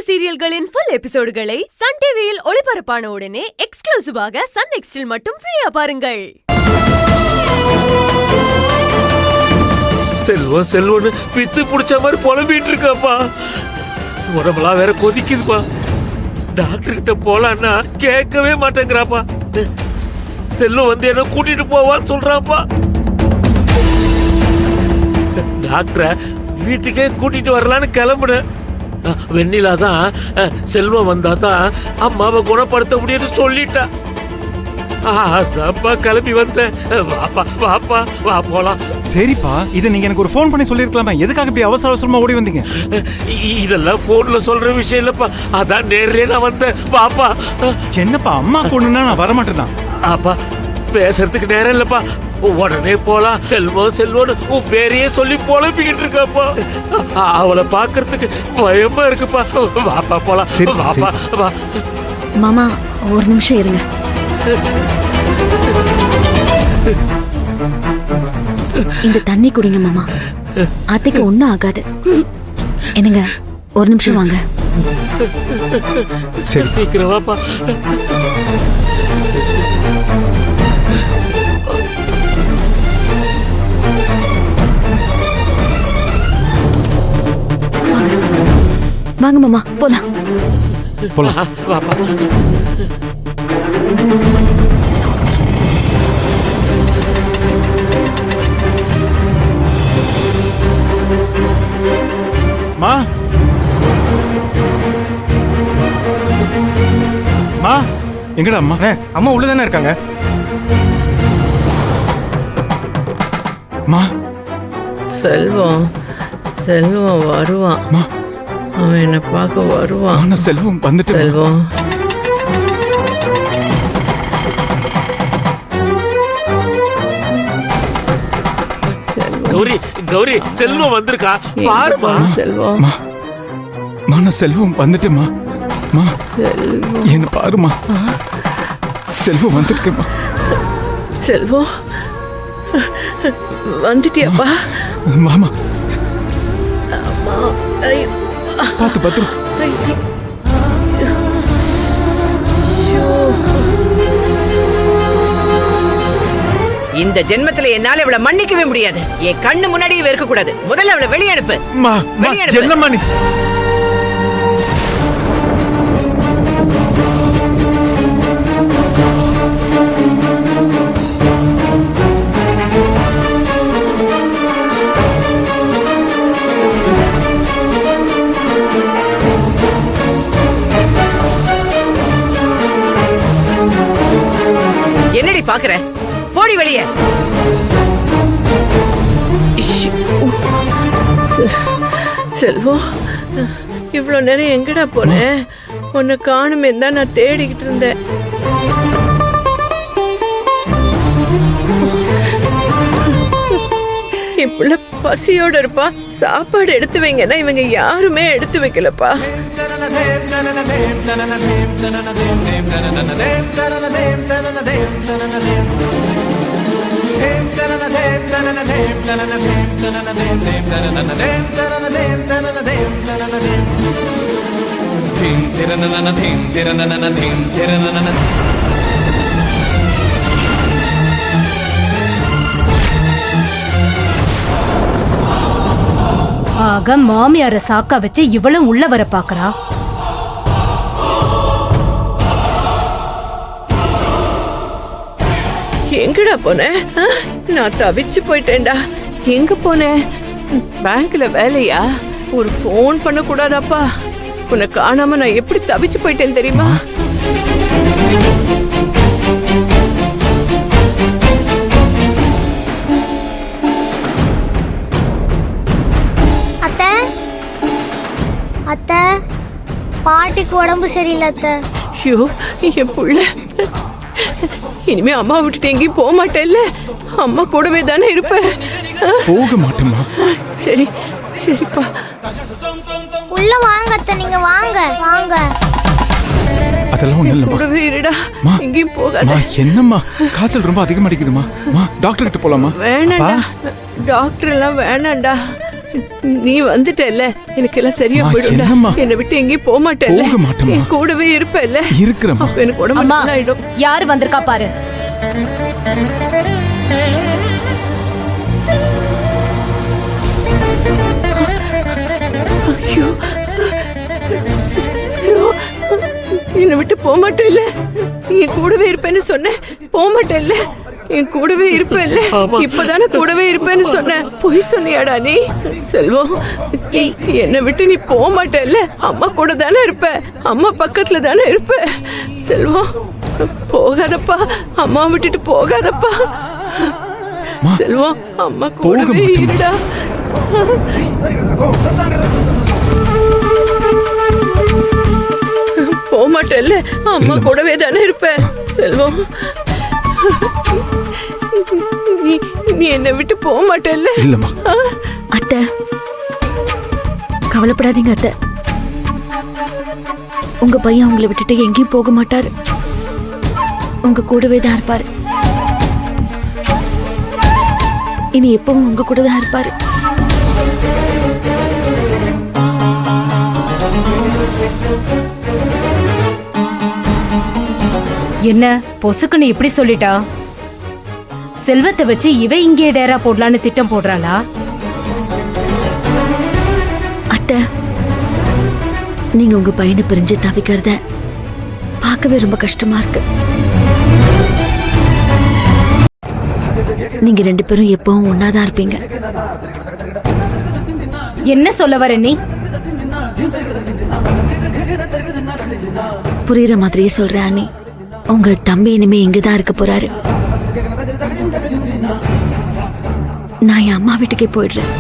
சீரியல்களின் full எபிசோடுகளை Sun டிவியில் ஒளிபரப்பான உடனே எக்ஸ்க்ளூசிவாக சன் நெக்ஸ்டில் மட்டும் ஃப்ரீயா பாருங்கள். செல்வம் செல்வன்னு பித்து புடிச்ச மாதிரி புலம்பிட்டு இருக்காப்பா. உடம்பெல்லாம் வேற கொதிக்குதுப்பா. டாக்டர் கிட்ட போலான்னா கேட்கவே மாட்டேங்கிறாப்பா. செல்வம் வந்து என்ன கூட்டிட்டு போவான்னு சொல்றாப்பா. டாக்டரை வீட்டுக்கே கூட்டிட்டு வரலான்னு கிளம்புனேன். வெண்ணிலா தான் செல்வம் வந்தா தான் அம்மாவை குணப்படுத்த முடியும்னு சொல்லிட்டா. அதாப்பா கிளம்பி வந்தேன். வாப்பா வாப்பா வா போலாம். சரிப்பா, இதை நீங்க எனக்கு ஒரு ஃபோன் பண்ணி சொல்லிருக்கலாமா? எதுக்காக இப்படி அவசர அவசரமா ஓடி வந்தீங்க? இதெல்லாம் போன்ல சொல்ற விஷயம் இல்லப்பா. அதான் நேரே நான் வந்தேன். வாப்பா. என்னப்பா, அம்மா கொண்டுனா நான் வரமாட்டேன். அப்பா பேசுறதுக்கு நேரம் இல்லப்பா. உடனே போலாம். செல்வம் செல்வம் உன் பேரையே சொல்லி புலம்பிக்கிட்டு இருக்காப்பா. அவளை பாக்குறதுக்கு பயமா இருக்குப்பா. வாப்பா போலாம். வாப்பா வா. மாமா ஒரு நிமிஷம் இருங்க. இந்த தண்ணி குடிங்க மாமா. அத்தைக்கு ஒண்ணும் ஆகாது. என்னங்க ஒரு நிமிஷம் வாங்க. சரி சீக்கிரம் வாப்பா. வாங்க மாமா போலாம். போலாம் வாப்பா. மா மா எங்கடா அம்மா? அம்மா உள்ளதானே இருக்காங்க. மா செல்வம் செல்வம் வருவான். மா அவன் என்ன பார்க்க வருவான். நான் செல்வம் வந்துட்டு. செல்வம் கௌரி கௌரி செல்வம் வந்திருக்கா பாருமா. செல்வம் மா நான் செல்வம் வந்துட்டுமா. மா செல்வம் என்ன பாருமா. செல்வம் வந்துருக்குமா. செல்வம் வந்துட்டியாப்பா? மாமா ஐயோ, பார்த்து பத்திரம். ஐயோ. இந்த ஜென்மத்துல என்னால இவளை மன்னிக்கவே முடியாது. என் கண்ணு முன்னாடியே இருக்க கூடாது. முதல்ல அவளை வெளியே அனுப்பு. என்னம்மா நீ? என்னடி பாக்குற? போடி வெளியே. செல்வம் இவ்வளவு நேரம் எங்கடா போனேன்? உன்னை காணுமே தான் நான் தேடிக்கிட்டு இருந்தேன். இப்பள்ள பசியோட இருப்பா. சாப்பாடு எடுத்து வைங்கன்னா இவங்க யாருமே எடுத்து வைக்கலப்பா. ஆக மாமியார சாக்கா வச்சு இவளும் உள்ள வர பாக்குறா. எங்கடா போனேன்? நான் தவிச்சு போயிட்டேன்டா. எங்க போனேன்? பேங்க்ல வேலையா? ஒரு ஃபோன் பண்ண கூடாதாப்பா? உன்னை காணாம நான் எப்படி தவிச்சு போயிட்டேன் தெரியுமா? அத்தை அத்தை பாட்டிக்கு உடம்பு சரியில்லை அத்தை. ஐயோ என் புள்ள, இனிமே அம்மா விட்டுட்டு எங்கேயும் போக மாட்டேன்ல. அம்மா கூடவே தானே இருப்ப. போக மாட்டேம்மா. சரி சரிப்பா. உள்ள வாங்க அத்தை, நீங்க வாங்க வாங்க. அதெல்லாம் ஒண்ணு இல்லம்மா. கூடவே இருடா. எங்கேயும் போகாத. என்னம்மா காய்ச்சல் ரொம்ப அதிகமா அடிக்குதுமா. டாக்டர் கிட்ட போலாமா? வேணாண்டா, டாக்டர் எல்லாம் வேணாண்டா. நீ வந்துட்டல்ல எனக்கு எல்லாம் சரியா அம்மா, போயிடும்டா. என்னம்மா? என்னை விட்டு எங்கேயும் போக மாட்டேல்ல. போக மாட்டேம்மா. என் கூடவே இருப்பல்ல. இருக்கிறேம்மா. அப்ப எனக்கு உடம்பு அம்மா நல்லா ஆயிடும். யாரு வந்திருக்கா பாரு. ஐயோ. செல்வம், என்னை விட்டு போக மாட்டேல்ல. என் கூடவே இருப்பேன்னு சொன்னேன். போக மாட்டேல்ல. என் கூடவே இருப்பேல்ல. இப்பதானே கூடவே இருப்பேன்னு சொன்னேன். பொய் சொன்னியாடா நீ? செல்வம், என்னை விட்டு நீ போக மாட்டேல்ல. அம்மா கூட தானே இருப்ப. அம்மா பக்கத்துல தானே இருப்ப. செல்வம், போகாதப்பா. அம்மா விட்டுட்டு போகாதப்பா. செல்வம், அம்மா கூடவே இருடா. போக மாட்டேல்ல. அம்மா கூடவே தானே இருப்ப. செல்வம், நீ என்னை விட்டு போக மாட்டேல்ல. இல்லம்மா. அத்தை கவலைப்படாதீங்க அத்தை. உங்க பையன் உங்களை விட்டுட்டு எங்கேயும் போக மாட்டாரு. உங்க கூடவே தான் இருப்பாரு. இனி எப்பவும் உங்க கூட தான் இருப்பாரு. என்ன பொசுக்குன்னு இப்படி சொல்லிட்டா? செல்வத்தை வச்சு இவ இங்கே டேரா போடலான்னு திட்டம் போடுறாளா? அத்தை நீங்க உங்க பையனை பிரிஞ்சு தவிக்கிறத பார்க்கவே ரொம்ப கஷ்டமா இருக்கு. நீங்க 2 பேரும் எப்பவும் ஒன்னாதான் இருப்பீங்க. என்ன சொல்ல வர நீ? புரியுற மாதிரியே சொல்றேன் அண்ணி. உங்க தம்பி இனிமே இங்கதான் இருக்க போறாரு. நான் என் அம்மா வீட்டுக்கே போயிடுறேன்.